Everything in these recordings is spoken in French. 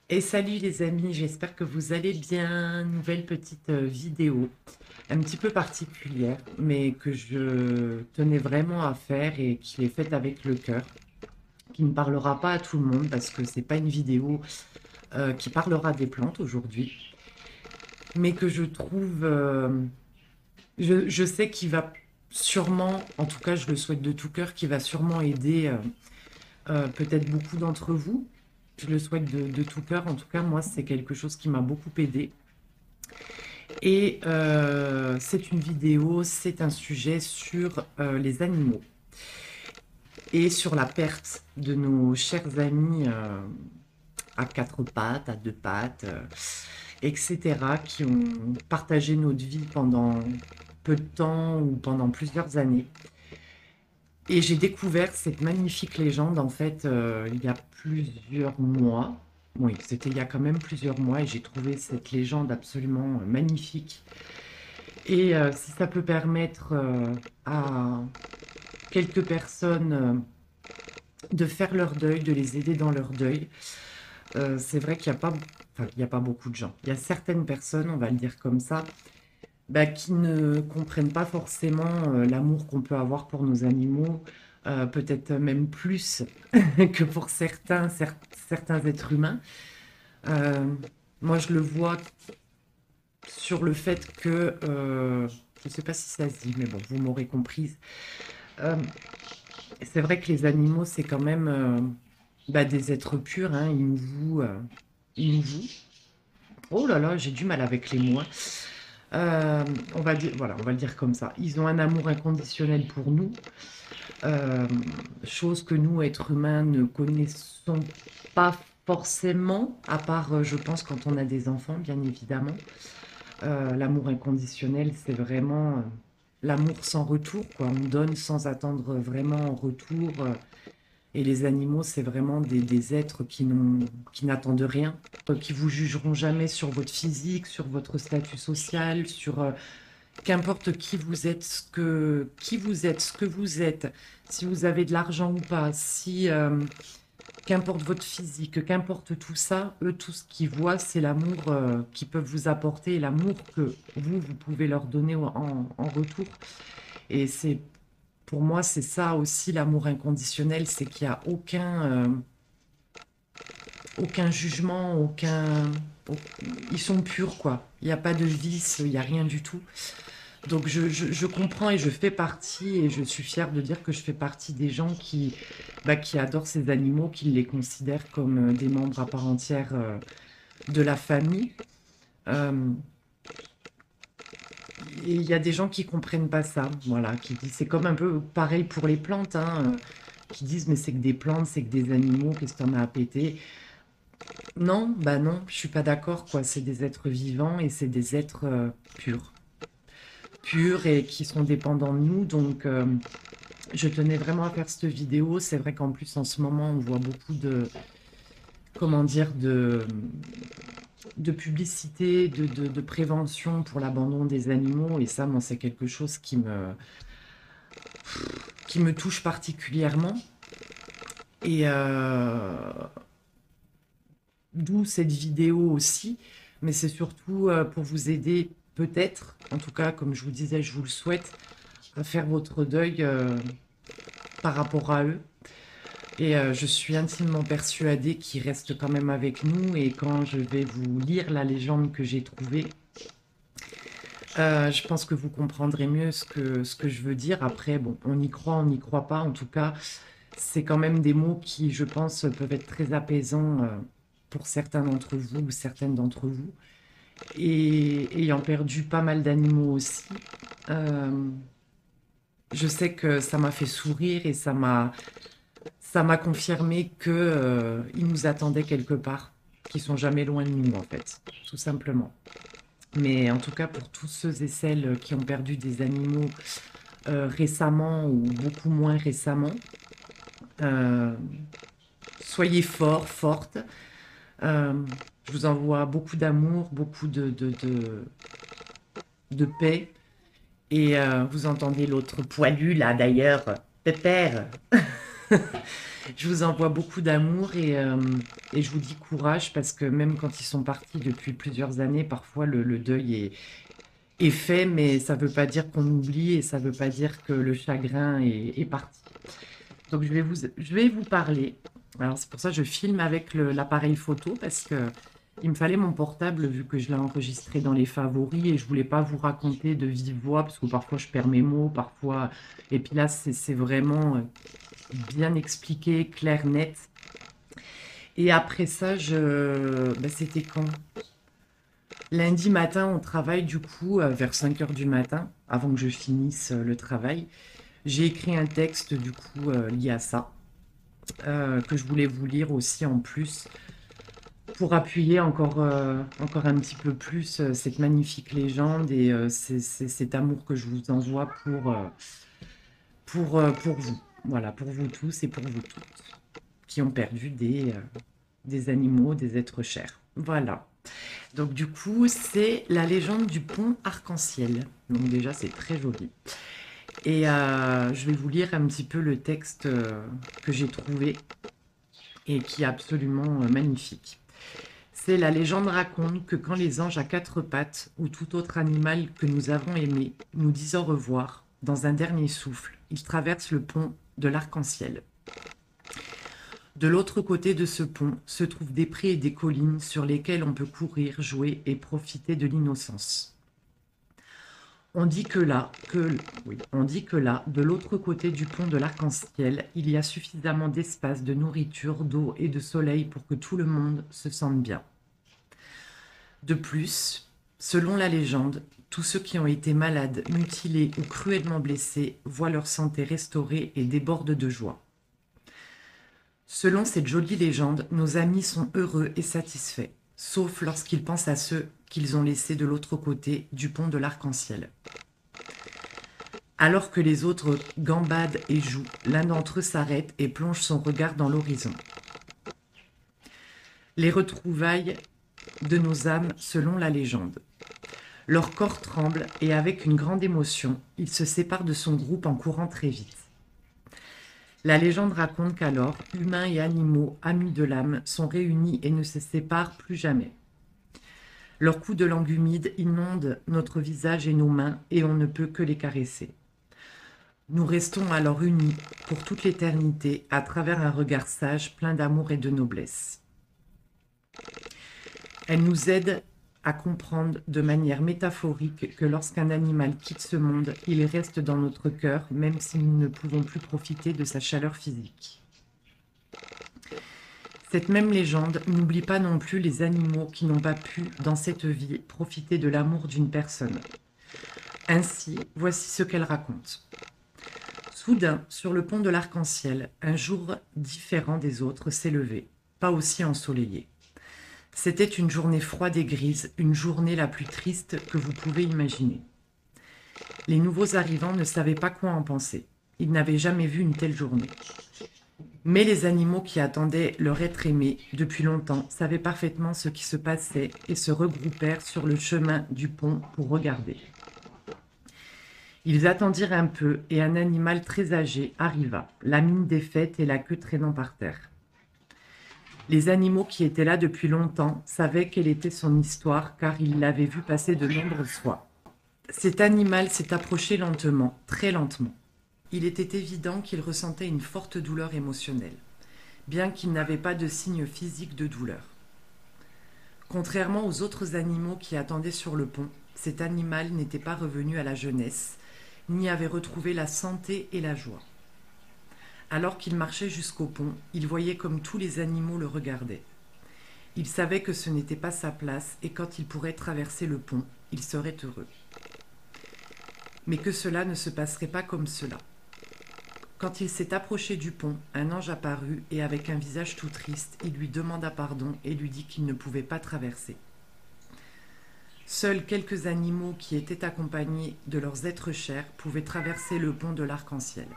Et salut les amis, j'espère que vous allez bien. Nouvelle petite vidéo, un petit peu particulière, mais que je tenais vraiment à faire et qui est faite avec le cœur, qui ne parlera pas à tout le monde parce que c'est pas une vidéo qui parlera des plantes aujourd'hui, mais que je trouve, je sais qu'il va sûrement, en tout cas je le souhaite de tout cœur, qui va sûrement aider peut-être beaucoup d'entre vous. Je le souhaite de tout cœur. En tout cas, moi, c'est quelque chose qui m'a beaucoup aidé. Et c'est une vidéo, c'est un sujet sur les animaux et sur la perte de nos chers amis à quatre pattes, à deux pattes, etc., qui ont partagé notre vie pendant peu de temps ou pendant plusieurs années. Et j'ai découvert cette magnifique légende, en fait, il y a plusieurs mois. Oui, c'était il y a quand même plusieurs mois et j'ai trouvé cette légende absolument magnifique. Et si ça peut permettre à quelques personnes de faire leur deuil, de les aider dans leur deuil, c'est vrai qu'il n'y a pas, enfin, il y a pas beaucoup de gens. Il y a certaines personnes, on va le dire comme ça, bah, qui ne comprennent pas forcément l'amour qu'on peut avoir pour nos animaux, peut-être même plus que pour certains êtres humains. Euh, Moi, je le vois sur le fait que, je ne sais pas si ça se dit, mais bon, vous m'aurez comprise. Euh, c'est vrai que les animaux, c'est quand même bah, des êtres purs, hein, ils nous vouent, ils nous vouent. Oh là là, j'ai du mal avec les mots, hein. On va dire, voilà, on va le dire comme ça. Ils ont un amour inconditionnel pour nous, euh, chose que nous, êtres humains, ne connaissons pas forcément, à part, je pense, quand on a des enfants, bien évidemment. L'amour inconditionnel, c'est vraiment l'amour sans retour, quoi. On donne sans attendre vraiment en retour. Et les animaux, c'est vraiment des êtres qui n'attendent rien, qui vous jugeront jamais sur votre physique, sur votre statut social, sur qu'importe qui vous êtes, qui vous êtes, ce que vous êtes, si vous avez de l'argent ou pas, si qu'importe votre physique, qu'importe tout ça, eux, tout ce qu'ils voient, c'est l'amour qu'ils peuvent vous apporter et l'amour que vous pouvez leur donner en retour. Et c'est, pour moi, c'est ça aussi l'amour inconditionnel, c'est qu'il n'y a aucun jugement, ils sont purs, quoi. Il n'y a pas de vice, il n'y a rien du tout. Donc je comprends et je fais partie, et je suis fière de dire que je fais partie des gens qui adorent ces animaux, qui les considèrent comme des membres à part entière de la famille. Euh, et il y a des gens qui comprennent pas ça, voilà, qui disent, c'est comme un peu pareil pour les plantes, hein, qui disent mais c'est que des plantes, c'est que des animaux, qu'est-ce que t'en as à péter? Non, bah non, je suis pas d'accord, quoi. C'est des êtres vivants et c'est des êtres purs, purs et qui sont dépendants de nous, donc je tenais vraiment à faire cette vidéo. C'est vrai qu'en plus, en ce moment, on voit beaucoup comment dire, de publicité, de prévention pour l'abandon des animaux. Et ça, moi, c'est quelque chose qui me touche particulièrement. Et d'où cette vidéo aussi. Mais c'est surtout pour vous aider, peut-être, en tout cas, comme je vous disais, je vous le souhaite, à faire votre deuil par rapport à eux. Et je suis intimement persuadée qu'ils restent quand même avec nous. Et quand je vais vous lire la légende que j'ai trouvée, je pense que vous comprendrez mieux ce que je veux dire. Après, bon, on y croit, on n'y croit pas. En tout cas, c'est quand même des mots qui, je pense, peuvent être très apaisants pour certains d'entre vous ou certaines d'entre vous. Et ayant perdu pas mal d'animaux aussi, euh, je sais que ça m'a fait sourire et ça m'a confirmé que ils nous attendaient quelque part, qu'ils sont jamais loin de nous en fait, tout simplement. Mais en tout cas pour tous ceux et celles qui ont perdu des animaux récemment ou beaucoup moins récemment, euh, soyez forts, fortes. Euh, je vous envoie beaucoup d'amour, beaucoup de paix. Et vous entendez l'autre poilu là d'ailleurs, Pépère. Je vous envoie beaucoup d'amour et je vous dis courage parce que même quand ils sont partis depuis plusieurs années, parfois le deuil est fait, mais ça ne veut pas dire qu'on oublie et ça ne veut pas dire que le chagrin est parti. Donc je vais vous parler. Alors c'est pour ça que je filme avec l'appareil photo parce que il me fallait mon portable vu que je l'ai enregistré dans les favoris et je voulais pas vous raconter de vive voix parce que parfois je perds mes mots, parfois... Et puis là c'est vraiment bien expliqué, clair, net. Et après ça, c'était quand? Lundi matin, on travaille du coup vers 5 heures du matin, avant que je finisse le travail. J'ai écrit un texte du coup lié à ça, que je voulais vous lire aussi en plus, pour appuyer encore un petit peu plus cette magnifique légende et cet amour que je vous envoie pour vous. Voilà, pour vous tous et pour vous toutes qui ont perdu des animaux, des êtres chers. Voilà. Donc du coup, c'est la légende du pont arc-en-ciel. Donc déjà, c'est très joli. Et je vais vous lire un petit peu le texte que j'ai trouvé et qui est absolument magnifique. C'est la légende raconte que quand les anges à quatre pattes ou tout autre animal que nous avons aimé nous disent au revoir, dans un dernier souffle, ils traversent le pont de l'arc-en-ciel. De l'autre côté de ce pont se trouvent des prés et des collines sur lesquels on peut courir, jouer et profiter de l'innocence. On dit que là, de l'autre côté du pont de l'arc-en-ciel, il y a suffisamment d'espace, de nourriture, d'eau et de soleil pour que tout le monde se sente bien. De plus, selon la légende, tous ceux qui ont été malades, mutilés ou cruellement blessés voient leur santé restaurée et débordent de joie. Selon cette jolie légende, nos amis sont heureux et satisfaits, sauf lorsqu'ils pensent à ceux qu'ils ont laissés de l'autre côté du pont de l'arc-en-ciel. Alors que les autres gambadent et jouent, l'un d'entre eux s'arrête et plonge son regard dans l'horizon. Les retrouvailles de nos âmes selon la légende. Leur corps tremble et avec une grande émotion, il se sépare de son groupe en courant très vite. La légende raconte qu'alors, humains et animaux, amis de l'âme, sont réunis et ne se séparent plus jamais. Leurs coups de langue humide inondent notre visage et nos mains et on ne peut que les caresser. Nous restons alors unis pour toute l'éternité à travers un regard sage plein d'amour et de noblesse. Elle nous aide à comprendre de manière métaphorique que lorsqu'un animal quitte ce monde, il reste dans notre cœur, même si nous ne pouvons plus profiter de sa chaleur physique. Cette même légende n'oublie pas non plus les animaux qui n'ont pas pu, dans cette vie, profiter de l'amour d'une personne. Ainsi, voici ce qu'elle raconte. Soudain, sur le pont de l'arc-en-ciel, un jour différent des autres s'est levé, pas aussi ensoleillé. C'était une journée froide et grise, une journée la plus triste que vous pouvez imaginer. Les nouveaux arrivants ne savaient pas quoi en penser. Ils n'avaient jamais vu une telle journée. Mais les animaux qui attendaient leur être aimés depuis longtemps savaient parfaitement ce qui se passait et se regroupèrent sur le chemin du pont pour regarder. Ils attendirent un peu et un animal très âgé arriva, la mine défaite et la queue traînant par terre. Les animaux qui étaient là depuis longtemps savaient quelle était son histoire car ils l'avaient vu passer de nombreuses fois. Cet animal s'est approché lentement, très lentement. Il était évident qu'il ressentait une forte douleur émotionnelle, bien qu'il n'avait pas de signe physique de douleur. Contrairement aux autres animaux qui attendaient sur le pont, cet animal n'était pas revenu à la jeunesse, ni avait retrouvé la santé et la joie. Alors qu'il marchait jusqu'au pont, il voyait comme tous les animaux le regardaient. Il savait que ce n'était pas sa place et quand il pourrait traverser le pont, il serait heureux. Mais que cela ne se passerait pas comme cela. Quand il s'est approché du pont, un ange apparut et avec un visage tout triste, il lui demanda pardon et lui dit qu'il ne pouvait pas traverser. Seuls quelques animaux qui étaient accompagnés de leurs êtres chers pouvaient traverser le pont de l'arc-en-ciel.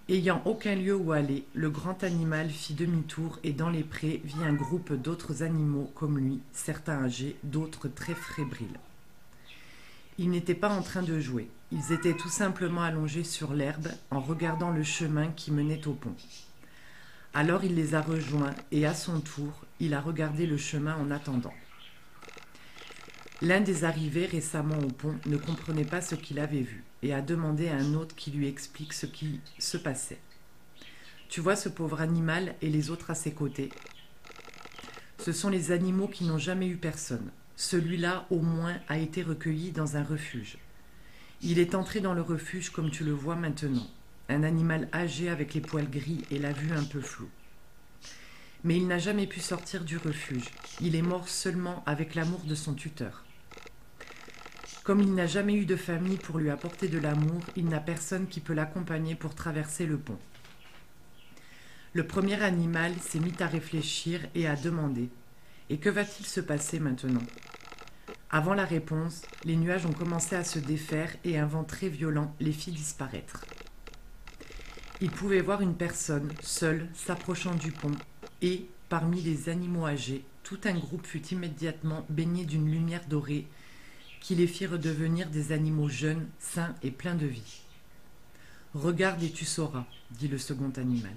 Ayant aucun lieu où aller, le grand animal fit demi-tour et dans les prés vit un groupe d'autres animaux comme lui, certains âgés, d'autres très fébriles. Ils n'étaient pas en train de jouer. Ils étaient tout simplement allongés sur l'herbe en regardant le chemin qui menait au pont. Alors il les a rejoints et à son tour, il a regardé le chemin en attendant. L'un des arrivés récemment au pont ne comprenait pas ce qu'il avait vu et a demandé à un autre qui lui explique ce qui se passait. Tu vois ce pauvre animal et les autres à ses côtés? Ce sont les animaux qui n'ont jamais eu personne. Celui-là, au moins, a été recueilli dans un refuge. Il est entré dans le refuge comme tu le vois maintenant. Un animal âgé avec les poils gris et la vue un peu floue. Mais il n'a jamais pu sortir du refuge. Il est mort seulement avec l'amour de son tuteur. Comme il n'a jamais eu de famille pour lui apporter de l'amour, il n'a personne qui peut l'accompagner pour traverser le pont. Le premier animal s'est mis à réfléchir et à demander « Et que va-t-il se passer maintenant ?» Avant la réponse, les nuages ont commencé à se défaire et un vent très violent les fit disparaître. Il pouvait voir une personne, seule, s'approchant du pont, et, parmi les animaux âgés, tout un groupe fut immédiatement baigné d'une lumière dorée qui les fit redevenir des animaux jeunes, sains et pleins de vie. « Regarde et tu sauras, » dit le second animal.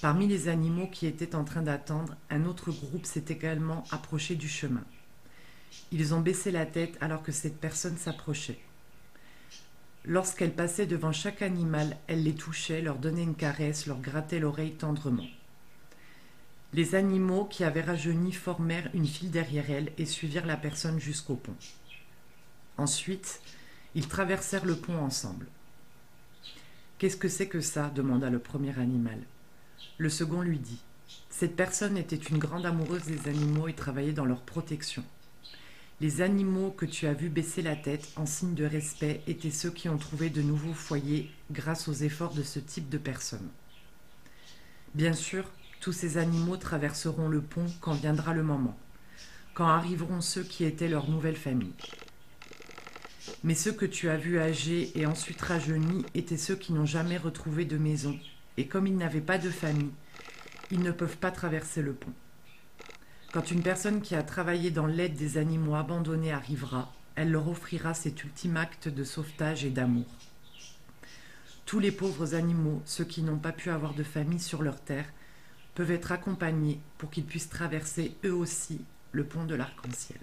Parmi les animaux qui étaient en train d'attendre, un autre groupe s'est également approché du chemin. Ils ont baissé la tête alors que cette personne s'approchait. Lorsqu'elle passait devant chaque animal, elle les touchait, leur donnait une caresse, leur grattait l'oreille tendrement. Les animaux qui avaient rajeuni formèrent une file derrière elle et suivirent la personne jusqu'au pont. Ensuite, ils traversèrent le pont ensemble. « Qu'est-ce que c'est que ça ?» demanda le premier animal. Le second lui dit « Cette personne était une grande amoureuse des animaux et travaillait dans leur protection. Les animaux que tu as vus baisser la tête en signe de respect étaient ceux qui ont trouvé de nouveaux foyers grâce aux efforts de ce type de personnes. Bien sûr, tous ces animaux traverseront le pont quand viendra le moment, quand arriveront ceux qui étaient leur nouvelle famille. Mais ceux que tu as vus âgés et ensuite rajeunis étaient ceux qui n'ont jamais retrouvé de maison, et comme ils n'avaient pas de famille, ils ne peuvent pas traverser le pont. Quand une personne qui a travaillé dans l'aide des animaux abandonnés arrivera, elle leur offrira cet ultime acte de sauvetage et d'amour. Tous les pauvres animaux, ceux qui n'ont pas pu avoir de famille sur leur terre, peuvent être accompagnés pour qu'ils puissent traverser eux aussi le pont de l'arc-en-ciel.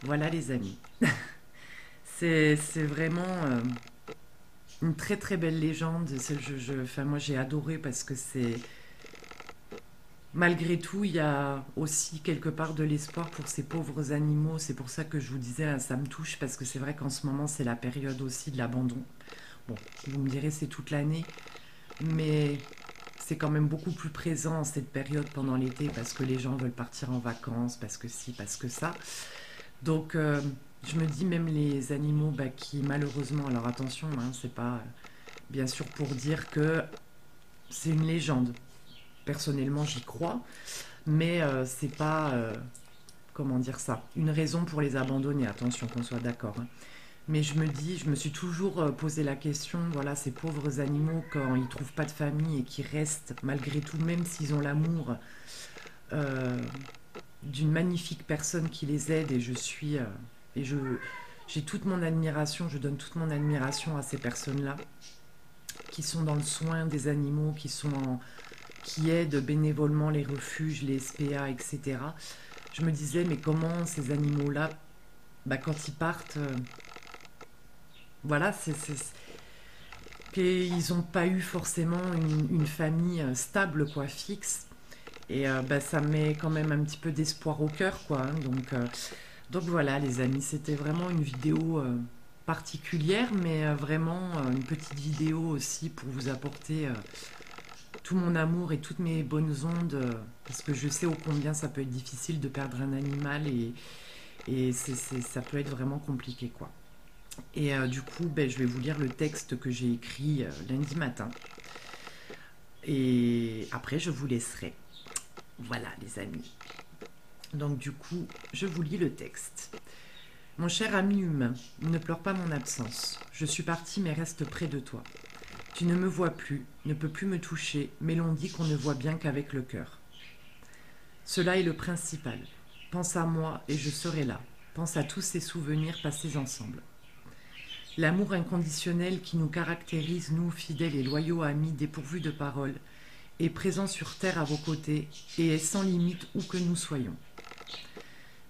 Voilà les amis. C'est vraiment une très très belle légende. Moi j'ai adoré parce que c'est... Malgré tout, il y a aussi quelque part de l'espoir pour ces pauvres animaux. C'est pour ça que je vous disais, ça me touche, parce que c'est vrai qu'en ce moment, c'est la période aussi de l'abandon. Bon, vous me direz, c'est toute l'année, mais c'est quand même beaucoup plus présent en cette période pendant l'été, parce que les gens veulent partir en vacances, parce que ci, parce que ça. Donc, je me dis, même les animaux qui, malheureusement, alors attention, c'est pas bien sûr pour dire que c'est une légende. Personnellement, j'y crois, mais c'est pas, comment dire ça, une raison pour les abandonner, attention qu'on soit d'accord. Mais je me suis toujours posé la question, voilà, ces pauvres animaux, quand ils ne trouvent pas de famille et qui restent malgré tout, même s'ils ont l'amour d'une magnifique personne qui les aide, et j'ai toute mon admiration, je donne toute mon admiration à ces personnes-là, qui sont dans le soin des animaux, qui aident bénévolement les refuges, les SPA, etc. Je me disais, mais comment ces animaux-là, quand ils partent, voilà, qu'ils n'ont pas eu forcément une famille stable, quoi, fixe. Et ça met quand même un petit peu d'espoir au cœur, quoi. Donc voilà, les amis, c'était vraiment une vidéo particulière, mais vraiment une petite vidéo aussi pour vous apporter tout mon amour et toutes mes bonnes ondes, parce que je sais ô combien ça peut être difficile de perdre un animal, et ça peut être vraiment compliqué, quoi. Et du coup, je vais vous lire le texte que j'ai écrit lundi matin, et après je vous laisserai. Voilà les amis. Donc du coup, je vous lis le texte. Mon cher ami humain, ne pleure pas mon absence. Je suis parti mais reste près de toi. Tu ne me vois plus, ne peux plus me toucher, mais l'on dit qu'on ne voit bien qu'avec le cœur. Cela est le principal. Pense à moi et je serai là. Pense à tous ces souvenirs passés ensemble. L'amour inconditionnel qui nous caractérise, nous, fidèles et loyaux amis dépourvus de paroles, est présent sur terre à vos côtés et est sans limite où que nous soyons.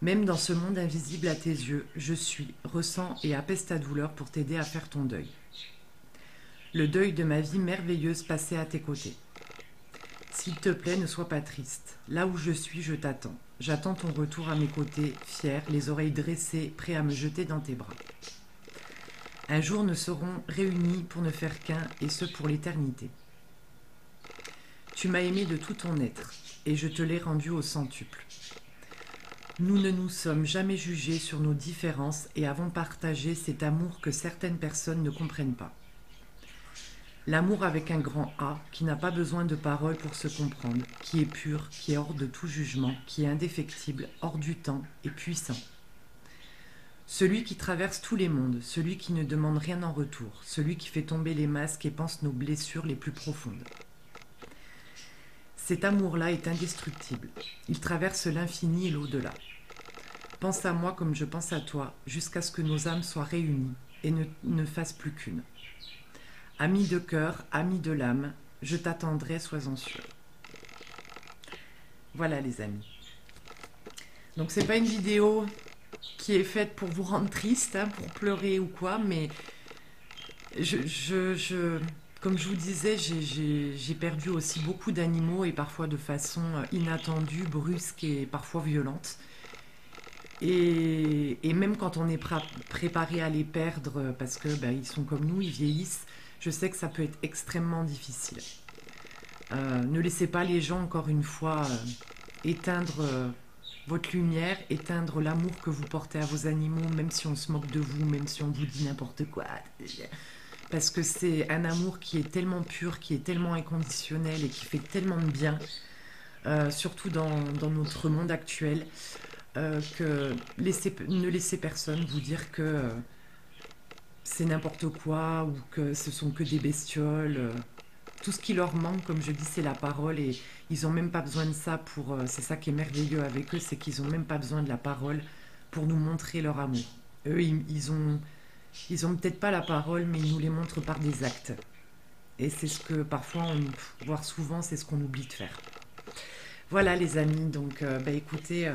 Même dans ce monde invisible à tes yeux, je suis, ressens et apaise ta douleur pour t'aider à faire ton deuil. Le deuil de ma vie merveilleuse passée à tes côtés. S'il te plaît, ne sois pas triste. Là où je suis, je t'attends. J'attends ton retour à mes côtés, fier, les oreilles dressées, prêt à me jeter dans tes bras. Un jour, nous serons réunis pour ne faire qu'un, et ce pour l'éternité. Tu m'as aimé de tout ton être, et je te l'ai rendu au centuple. Nous ne nous sommes jamais jugés sur nos différences et avons partagé cet amour que certaines personnes ne comprennent pas. L'amour avec un grand A, qui n'a pas besoin de paroles pour se comprendre, qui est pur, qui est hors de tout jugement, qui est indéfectible, hors du temps et puissant. Celui qui traverse tous les mondes, celui qui ne demande rien en retour, celui qui fait tomber les masques et pense nos blessures les plus profondes. Cet amour-là est indestructible. Il traverse l'infini et l'au-delà. Pense à moi comme je pense à toi, jusqu'à ce que nos âmes soient réunies et ne fassent plus qu'une. Ami de cœur, ami de l'âme, je t'attendrai, sois-en sûr. Voilà les amis. Donc c'est pas une vidéo qui est faite pour vous rendre triste, hein, pour pleurer ou quoi, mais comme je vous disais, j'ai perdu aussi beaucoup d'animaux et parfois de façon inattendue, brusque et parfois violente. Et même quand on est préparé à les perdre, parce que ils sont comme nous, ils vieillissent, je sais que ça peut être extrêmement difficile. Ne laissez pas les gens, encore une fois, éteindre votre lumière, éteindre l'amour que vous portez à vos animaux, même si on se moque de vous, même si on vous dit n'importe quoi. Parce que c'est un amour qui est tellement pur, qui est tellement inconditionnel et qui fait tellement de bien, surtout dans notre monde actuel, que ne laissez personne vous dire que c'est n'importe quoi ou que ce sont que des bestioles. Tout ce qui leur manque, comme je dis, c'est la parole et ils n'ont même pas besoin de ça pour... c'est ça qui est merveilleux avec eux, c'est qu'ils n'ont même pas besoin de la parole pour nous montrer leur amour. Eux, ils ont peut-être pas la parole, mais ils nous les montrent par des actes. Et c'est ce que parfois, voire souvent, c'est ce qu'on oublie de faire. Voilà les amis, donc écoutez,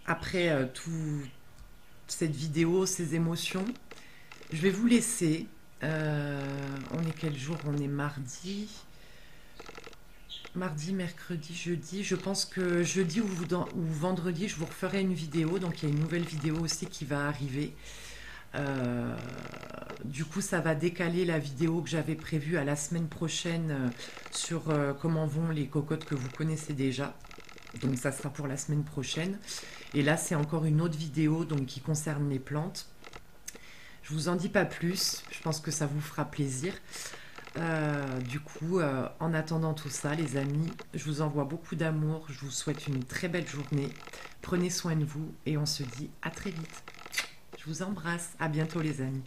après toute cette vidéo, ces émotions, je vais vous laisser. On est quel jour? On est mardi. Mardi, mercredi, jeudi. Je pense que jeudi ou vendredi, je vous referai une vidéo. Donc il y a une nouvelle vidéo aussi qui va arriver. Du coup, ça va décaler la vidéo que j'avais prévue à la semaine prochaine sur comment vont les cocottes que vous connaissez déjà. Donc ça sera pour la semaine prochaine. Et là, c'est encore une autre vidéo donc, qui concerne les plantes. Je vous en dis pas plus, je pense que ça vous fera plaisir. Du coup, en attendant tout ça, les amis, je vous envoie beaucoup d'amour, je vous souhaite une très belle journée. Prenez soin de vous et on se dit à très vite. Je vous embrasse, à bientôt les amis.